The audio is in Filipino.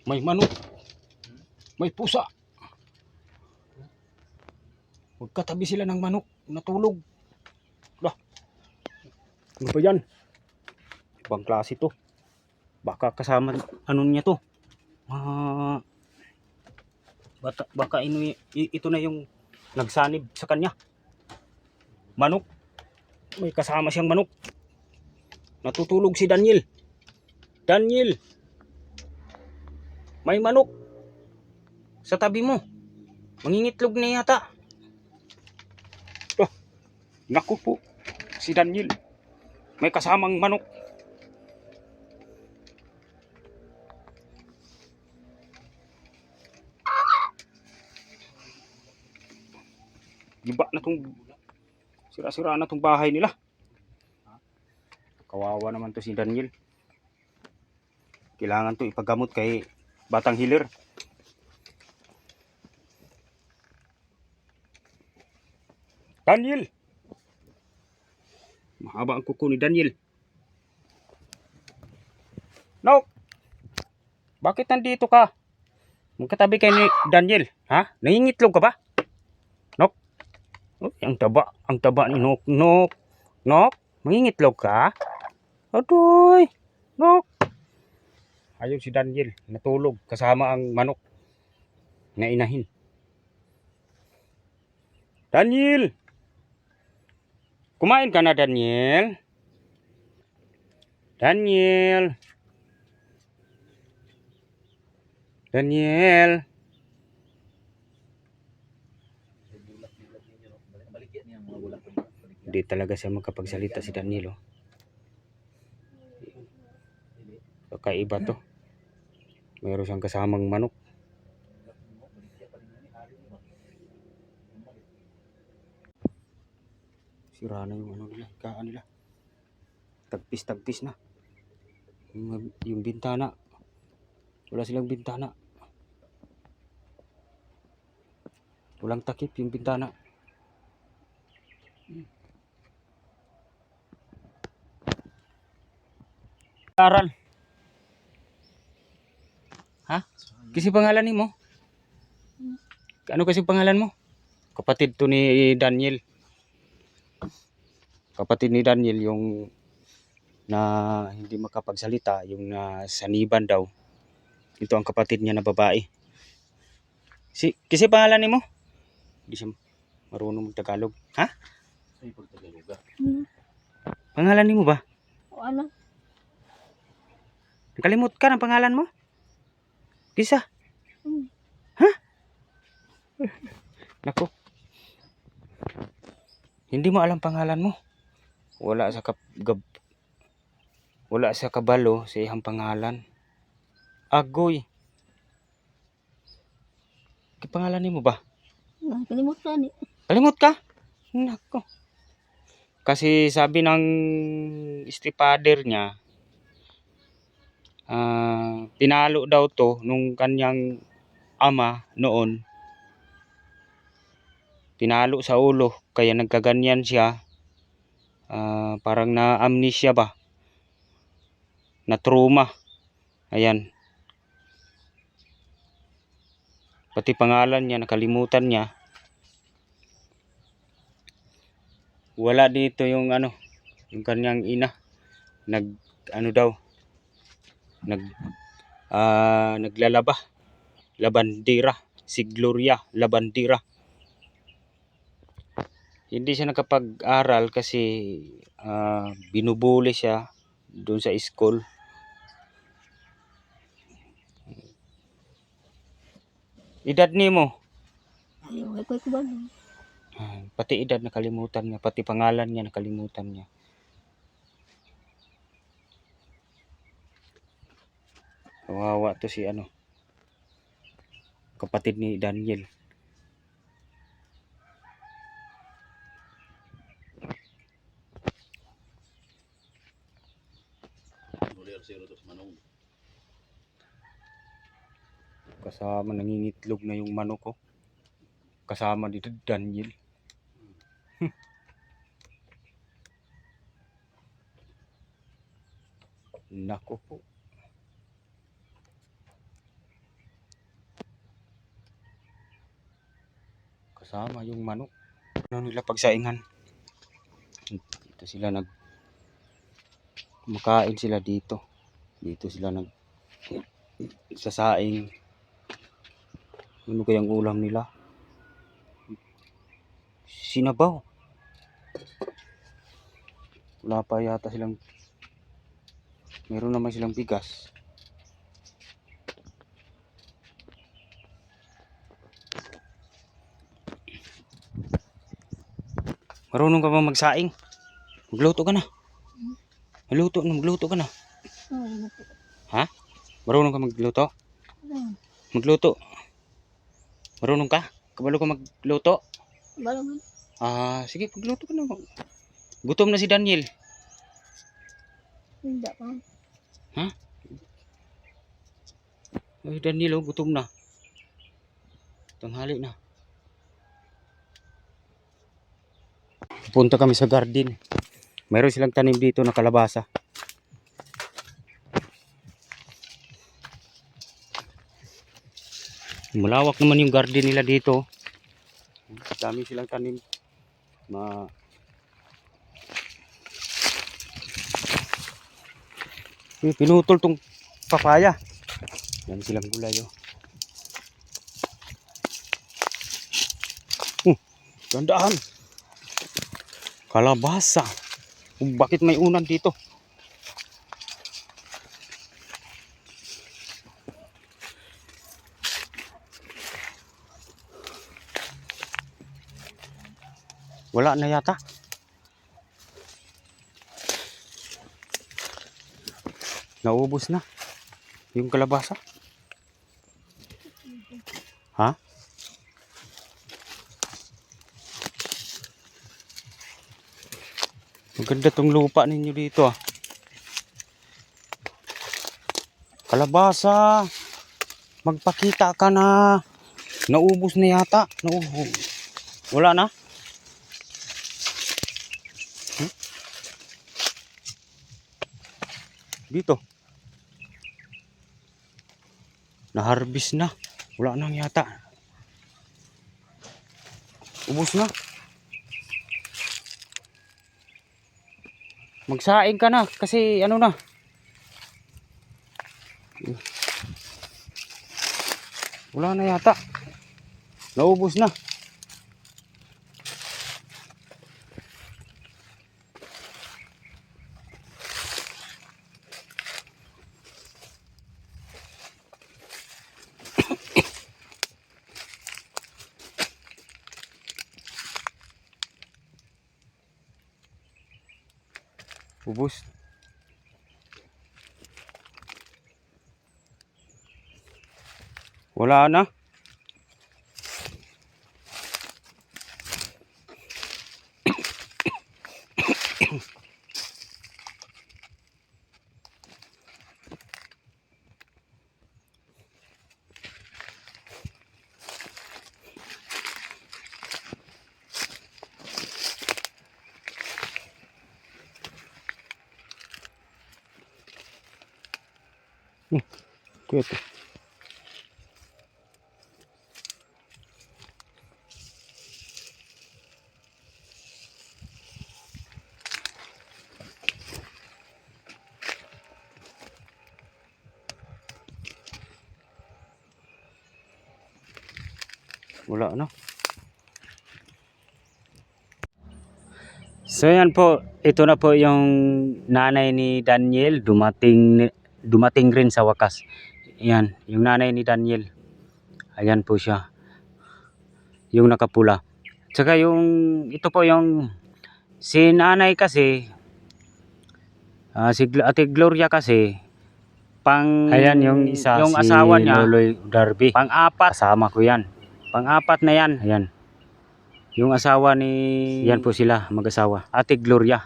May manok. May pusa. Magkatabi sila ng manok. Natulog. Lah. Ano ba yan? Ibang klase to. Baka kasama ano niya to. Baka ito na yung nagsanib sa kanya. Manok. May kasama siyang manok. Natutulog si Daniel. Daniel. May manok. Sa tabi mo. Mangingitlog na yata. Oh, naku po. Si Daniel. May kasamang manok. Giba na tong sira-sira na tong bahay nila. Kawawa naman to si Daniel. Kailangan to ipagamot kay batang healer. Daniel! Mahaba ang kuko ni Daniel. No! Bakit nandito ka? Magkatabi kay ni Daniel. Ha? Nangingitlog ka ba? Nok? Oh, ang taba ni Nok. Nok? Nok? Mangingitlog ka? Adoy! Nok! Ayun si Daniel. Natulog kasama ang manok na inahin. Daniel! Kumain ka na, Daniel? Daniel! Daniel! Hindi talaga siya magkapagsalita si Daniel. Oh. Kakaiba to. Mayroon siyang kasamang manok. Sira na yung ano nila, kaan nila. Tagpis-tagpis na. Yung bintana. Wala silang bintana. Walang takip yung bintana. Aral. Ha? Kasi pangalan mo? Ano kasi pangalan mo? Kapatid to ni Daniel. Kapatid ni Daniel yung na hindi makapagsalita, yung saniban daw. Ito ang kapatid niya na babae. Kasi pangalan mo? Hindi siya marunong mag-Tagalog. Ha? Pangalan mo ba? O ano? Nakalimut ka ng pangalan mo? Kisa? Hmm. Ha? Nako. Hindi mo alam pangalan mo. Wala sa kabalo sa iyang pangalan. Agoy. Pangalan mo ba? Nakalimutan eh. Kalimut ka? Nako. Kasi sabi ng stepfather niya, tinalo daw to nung kanyang ama noon. Tinalo sa ulo kaya nagkaganyan siya. Parang na amnesia ba? Na trauma. Ayan. Pati pangalan niya nakalimutan niya. Wala dito yung yung kanyang ina. Naglalaba. Labandera. Si Gloria Labandera. Hindi siya nakapag-aral kasi binubuli siya doon sa school. Edad nimo? Ayaw, ay ko ba? Pati edad nakalimutan niya, pati pangalan niya nakalimutan niya. Kawawa to si kapatid ni Daniel. Kasama nangingitlog na yung manok ko. Kasama dito Daniel. Nako po. Kasama yung manok. Ano nila pagsaingan. Dito sila makain sila dito. Dito sila sasaing. Ano kayang ulam nila? Sinabaw. Wala pa yata silang, meron naman silang bigas. Marunong ka ba magsaing? Magluto ka na. Magluto ka na. Oo, ano po. Ha? Marunong ka magluto? Ano? Magluto. Marunong ka? Kabalo ka magluto? Balong. Sige, magluto ka na. Gutom na si Daniel. Hindi pa. Ay, Daniel, gutom na. Tanghali na. Punta kami sa garden. Mayroon silang tanim dito na kalabasa. Malawak naman yung garden nila dito. Dami silang tanim. Pinutol tong papaya. Yan silang gulay, oh. Gandaan. Kalabasa. Bakit may unan dito? Wala na yata. Naubos na yung kalabasa. Ha? Maganda tong lupa ninyo dito, ah. Kalabasa. Magpakita ka na. Naubos na yata. Wala na. Dito. Na-harvest na. Wala nang yata. Ubos na. Magsaing ka na kasi ano na. Wala na yata. Naubos na. Ubos. Wala na. Cute. Wala na. So yan po, ito na po yung nanay ni Daniel, dumating rin sa wakas. Yan, yung nanay ni Daniel. Ayan po siya. Yung nakapula. Tsaka ito po yung si nanay kasi, si Ate Gloria kasi, ayan yung isa, yung si asawa niya, Loloy Darby. Pang-apat, kasama ko yan. Pang-apat na yan. Ayan. Yung asawa ni, yan po sila, mag-asawa. Ate Gloria.